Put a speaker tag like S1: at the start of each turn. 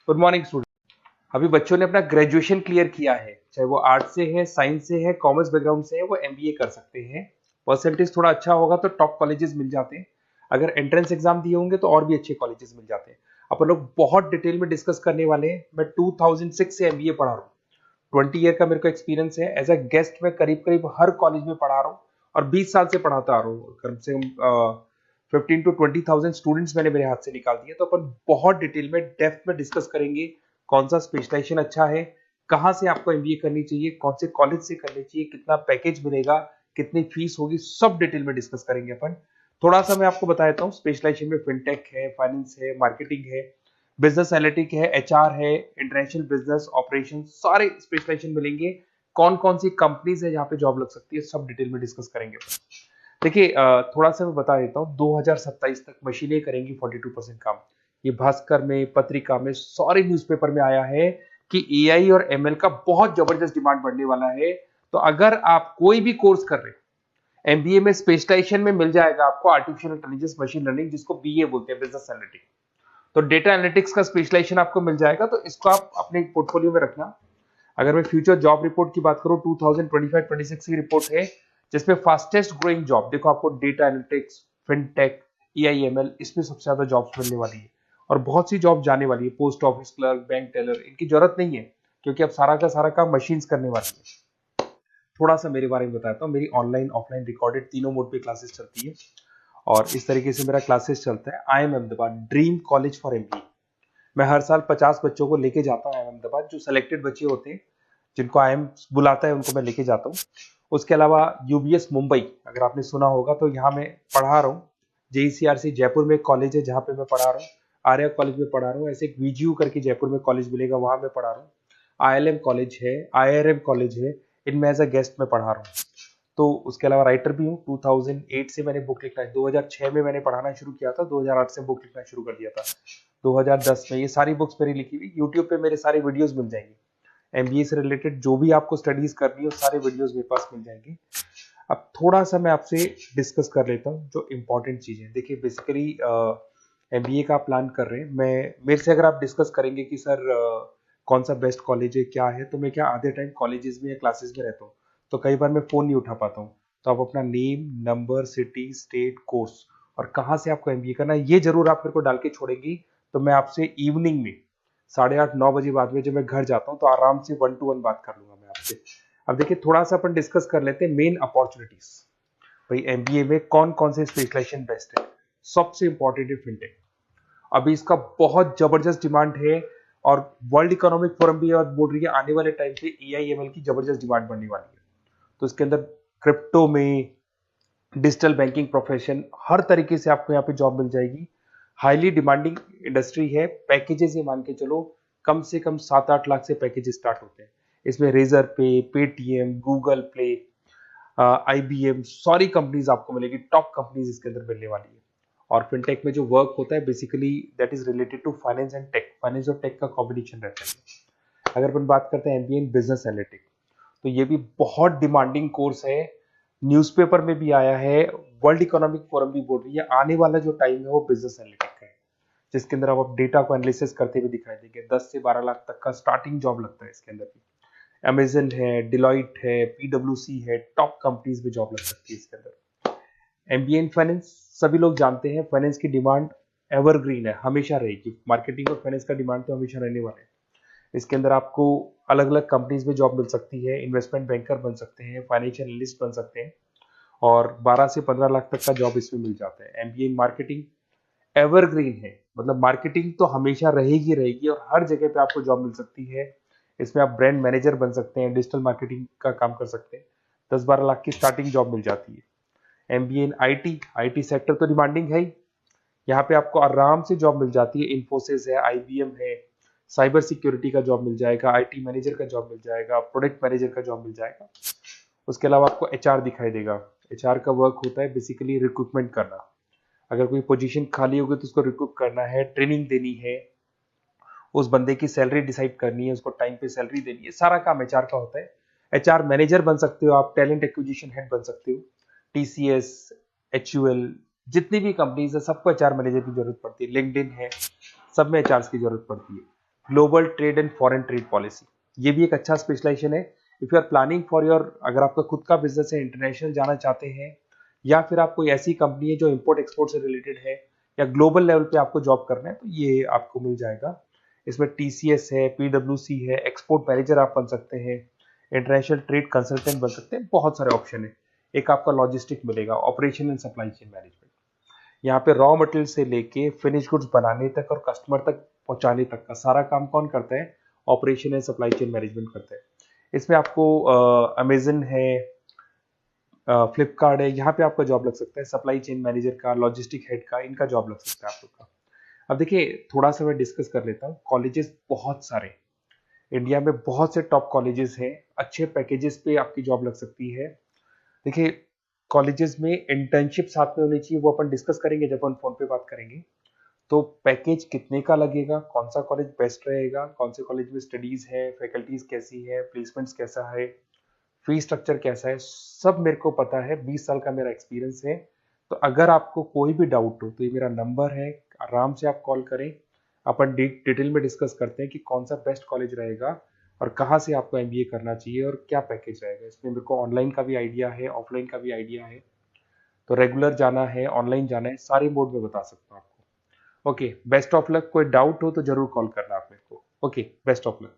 S1: Good morning student. अभी बच्चों ने अपना ग्रेजुएशन क्लियर किया है, चाहे वो आर्ट से है, साइंस से है, कॉमर्स बैकग्राउंड से है, वो एमबीए कर सकते हैं। परसेंटेज थोड़ा अच्छा होगा तो टॉप कॉलेजेस मिल जाते हैं। अगर एंट्रेंस एग्जाम दिए होंगे तो और भी अच्छे कॉलेजेस मिल जाते हैं। अपन लोग बहुत डिटेल में डिस्कस करने वाले हैं। मैं 2006 से एमबीए पढ़ा रहा हूँ। 20 ईयर का मेरे को एक्सपीरियंस है। एज अ गेस्ट मैं करीब करीब हर कॉलेज में पढ़ा रहा हूँ और 20 साल से पढ़ाता आ रहा हूँ। कम से कम 15 to 20 थाउजेंड स्टूडेंट्स मैंने मेरे हाथ से निकाल दिए। तो अपन बहुत डिटेल में डेप्थ में डिस्कस करेंगे कौन सा स्पेशलाइजेशन अच्छा है, कहाँ से आपको एमबीए करनी चाहिए, कौन से कॉलेज से करनी चाहिए, कितना पैकेज मिलेगा, कितनी फीस होगी, सब डिटेल में डिस्कस करेंगे अपन। थोड़ा सा मैं आपको बता देता हूँ। स्पेशलाइजेशन में फिनटेक है, फाइनेंस है, मार्केटिंग है, बिजनेस एनालिटिक है, एचआर है, इंटरनेशनल बिजनेस ऑपरेशन, सारे स्पेशलाइजेशन मिलेंगे। कौन कौन सी कंपनीज है जहाँ पे जॉब लग सकती है, सब डिटेल में डिस्कस करेंगे। देखिए, थोड़ा सा मैं बता देता हूँ। 2027 तक मशीनें करेंगी 42% काम। ये भास्कर में, पत्रिका में, सारे न्यूज़पेपर में आया है कि एआई और एमएल का बहुत जबरदस्त डिमांड बढ़ने वाला है। तो अगर आप कोई भी कोर्स कर रहे हैं, एमबीए में स्पेशलाइजेशन में मिल जाएगा आपको आर्टिफिशियल इंटेलिजेंस, मशीन लर्निंग, जिसको बीए बोलते हैं, बिजनेस एनालिटिक्स। तो डेटा एनालिटिक्स का स्पेशलाइजेशन आपको मिल जाएगा, तो इसको आप अपने पोर्टफोलियो में रखना। अगर मैं फ्यूचर जॉब रिपोर्ट की बात करूं, 2025-26 की रिपोर्ट है, जिसमें फास्टेस्ट ग्रोइंग जॉब देखो आपको डेटा एनालिटिक्स, फिनटेक, ईआईएमएल, इसमें सबसे ज्यादा जॉब्स मिलने वाली है। और बहुत सी जॉब जाने वाली है। Post office clerk, bank teller, इनकी जरूरत नहीं है, क्योंकि अब सारा का सारा काम मशीन्स करने वाली है। थोड़ा सा मेरे बारे में बताता हूँ। मेरी ऑनलाइन ऑफलाइन रिकॉर्डेड तीनों मोड पे क्लासेस चलती है और इस तरीके से मेरा क्लासेस चलता है। I am Ahmedabad dream college for MBA. मैं हर साल 50 बच्चों को लेके जाता हूँ अहमदाबाद। जो सिलेक्टेड बच्चे होते हैं, जिनको आईएम बुलाता है, उनको मैं लेके जाता हूँ। उसके अलावा यूबीएस मुंबई, अगर आपने सुना होगा, तो यहाँ मैं पढ़ा रहा हूँ। जेईसीआरसी जयपुर में एक कॉलेज है जहाँ पे मैं पढ़ा रहा हूँ। आर्या कॉलेज में पढ़ा रहा हूँ। ऐसे एक वीजीयू करके जयपुर में कॉलेज मिलेगा, वहां मैं पढ़ा रहा हूँ। आईएलएम कॉलेज है, आईआरएम कॉलेज है, इनमें एज अ गेस्ट में पढ़ा रहा हूँ। तो उसके अलावा राइटर भी हूँ। 2008 से मैंने बुक लिखना है। 2006 में मैंने पढ़ाना शुरू किया था, 2008 से बुक लिखना शुरू कर दिया था। 2010 में ये सारी बुक्स मेरी लिखी हुई यूट्यूब पे मेरे सारे वीडियोस मिल जाएंगे। एमबीए से रिलेटेड जो भी आपको स्टडीज करनी हो, सारे वीडियोस मेरे पास मिल जाएंगे। अब थोड़ा सा मैं आपसे डिस्कस कर लेता हूँ जो इंपॉर्टेंट चीजें। देखिए, बेसिकली एमबीए का प्लान कर रहे हैं, मैं मेरे से अगर आप डिस्कस करेंगे कि सर कौन सा बेस्ट कॉलेज है, क्या है, तो मैं क्या आधे टाइम कॉलेजेस में या क्लासेस में रहता हूँ, तो कई बार मैं फोन नहीं उठा पाता हूँ। तो आप अपना name, number, city, state, course और कहाँ से आपको एमबीए करना है, ये जरूर आप मेरे को डाल के छोड़ेंगी। तो मैं आपसे इवनिंग में 8:30-9 बजे बाद में जब मैं घर जाता हूँ, तो आराम से 1-to-1 बात कर लूंगा मैं आपसे। अब देखिए, थोड़ा सा अपन डिस्कस कर लेते हैं मेन अपॉर्चुनिटीज। भाई, एमबीए में कौन कौन से स्पेशलाइजेशन बेस्ट है। सबसे इंपॉर्टेंट है फिनटेक। अभी इसका बहुत जबरदस्त डिमांड है और वर्ल्ड इकोनॉमिक फोरम भी ये बोल रही है आने वाले टाइम पे एआईएमएल की जबरदस्त डिमांड बढ़ने वाली है। तो इसके अंदर क्रिप्टो में, डिजिटल बैंकिंग प्रोफेशन, हर तरीके से आपको यहाँ पे जॉब मिल जाएगी। हाईली डिमांडिंग इंडस्ट्री है। पैकेजेस ये मान के चलो, कम से कम 7-8 लाख से पैकेज स्टार्ट होते हैं। इसमें रेजर पे, पेटीएम, गूगल प्ले, आईबीएम, सारी कंपनीज आपको मिलेगी। टॉप कंपनीज इसके अंदर मिलने वाली है। और फिनटेक में जो वर्क होता है, basically that is related to finance and tech. Finance और टेक का कॉम्बिनेशन रहता है। अगर अपन बात करते हैं एमबीए इन बिजनेस एनालिटिक्स, तो ये भी बहुत डिमांडिंग कोर्स है। न्यूज़पेपर में भी आया है, वर्ल्ड इकोनॉमिक फोरम भी बोल रही है आने वाला जो टाइम है वो बिजनेस एनालिटिक्स का है, जिसके अंदर आप डेटा को एनालिसिस करते हुए दिखाई देंगे। 10 से 12 लाख तक का स्टार्टिंग जॉब लगता है इसके अंदर भी। अमेजन है, डिलॉइट है, पीडब्ल्यूसी है, टॉप कंपनीज में जॉब लग सकती है इसके अंदर। एमबीए इन फाइनेंस, सभी लोग जानते हैं फाइनेंस की डिमांड एवरग्रीन है, हमेशा रहेगी। मार्केटिंग और फाइनेंस का डिमांड तो हमेशा रहने वाला है। इसके अंदर आपको अलग अलग कंपनीज में जॉब मिल सकती है। इन्वेस्टमेंट बैंकर बन सकते हैं, फाइनेंशियल एनालिस्ट बन सकते हैं और 12 से 15 लाख तक का जॉब इसमें मिल जाता है। एमबीए इन मार्केटिंग एवरग्रीन है, मतलब मार्केटिंग तो हमेशा रहेगी रहेगी और हर जगह पे आपको जॉब मिल सकती है। इसमें आप ब्रांड मैनेजर बन सकते हैं, डिजिटल मार्केटिंग का काम कर सकते हैं। 10-12 लाख की स्टार्टिंग जॉब मिल जाती है। MBA in IT, IT sector तो डिमांडिंग है ही। यहाँ पे आपको आराम से जॉब मिल जाती है। इन्फोसिस है, आईबीएम है, साइबर सिक्योरिटी का जॉब मिल जाएगा, आईटी मैनेजर का जॉब मिल जाएगा, प्रोडक्ट मैनेजर का जॉब मिल जाएगा। उसके अलावा आपको एचआर दिखाई देगा। एचआर का वर्क होता है बेसिकली रिक्रूटमेंट करना। अगर कोई पोजीशन खाली होगी तो उसको रिक्रूट करना है, ट्रेनिंग देनी है, उस बंदे की सैलरी डिसाइड करनी है, उसको टाइम पे सैलरी देनी है, सारा काम एचआर का होता है। एचआर मैनेजर बन सकते हो आप, टैलेंट एक्विजिशन हेड बन सकते हो। टीसीएस, एचयूएल, जितनी भी कंपनीज है सबको एचआर मैनेजर की जरूरत पड़ती है। लिंक्डइन है, सब में एचआर की जरूरत पड़ती है। Global trade and foreign trade policy, ये भी एक अच्छा स्पेशलाइजेशन है। If you are planning for your, अगर आपका खुद का बिजनेस है, इंटरनेशनल जाना चाहते हैं, या फिर आप कोई ऐसी कंपनी है जो इंपोर्ट एक्सपोर्ट से रिलेटेड है, या ग्लोबल लेवल पे आपको जॉब करना है, तो ये आपको मिल जाएगा। इसमें टीसीएस है, पीडब्ल्यूसी है, एक्सपोर्ट मैनेजर आप बन सकते हैं, इंटरनेशनल ट्रेड कंसल्टेंट बन सकते हैं, बहुत सारे ऑप्शन है। एक आपका लॉजिस्टिक मिलेगा, operation and supply chain management, यहाँ पे रॉ मटेरियल से लेके फिनिश गुड्स बनाने तक और कस्टमर तक पहुंचाने तक का सारा काम कौन करता है? Operation and supply chain management करता है। इसमें आपको अमेजन है, फ्लिपकार्ट है, यहाँ पे आपका जॉब लग सकता है, सप्लाई चेन मैनेजर का, लॉजिस्टिक हेड का, इनका जॉब लग सकता है आप लोग का। अब देखिए, थोड़ा सा मैं डिस्कस कर लेता हूँ। कॉलेजेस बहुत सारे इंडिया में, बहुत से टॉप कॉलेजेस हैं, अच्छे पैकेजेस पे आपकी जॉब लग सकती है। देखिए, कॉलेजेस में इंटर्नशिप साथ में होनी चाहिए, वो अपन डिस्कस करेंगे जब अपन फोन पे बात करेंगे। तो पैकेज कितने का लगेगा, कौन सा कॉलेज बेस्ट रहेगा, कौन से कॉलेज में स्टडीज है, फैकल्टीज कैसी है, प्लेसमेंट्स कैसा है, फी स्ट्रक्चर कैसा है, सब मेरे को पता है, 20 साल का मेरा एक्सपीरियंस है। तो अगर आपको कोई भी डाउट हो तो ये मेरा नंबर है, आराम से आप कॉल करें। अपन डिटेल में डिस्कस करते हैं कि कौन सा बेस्ट कॉलेज रहेगा और कहाँ से आपको एमबीए करना चाहिए और क्या पैकेज रहेगा। इसमें मेरे को ऑनलाइन का भी आइडिया है, ऑफलाइन का भी आइडिया है, तो रेगुलर जाना है, ऑनलाइन जाना है, सारे मोड में बता सकता हूँ आपको। Okay, best of luck. कोई डाउट हो तो जरूर कॉल करना आप मेरे को। Okay, best of luck.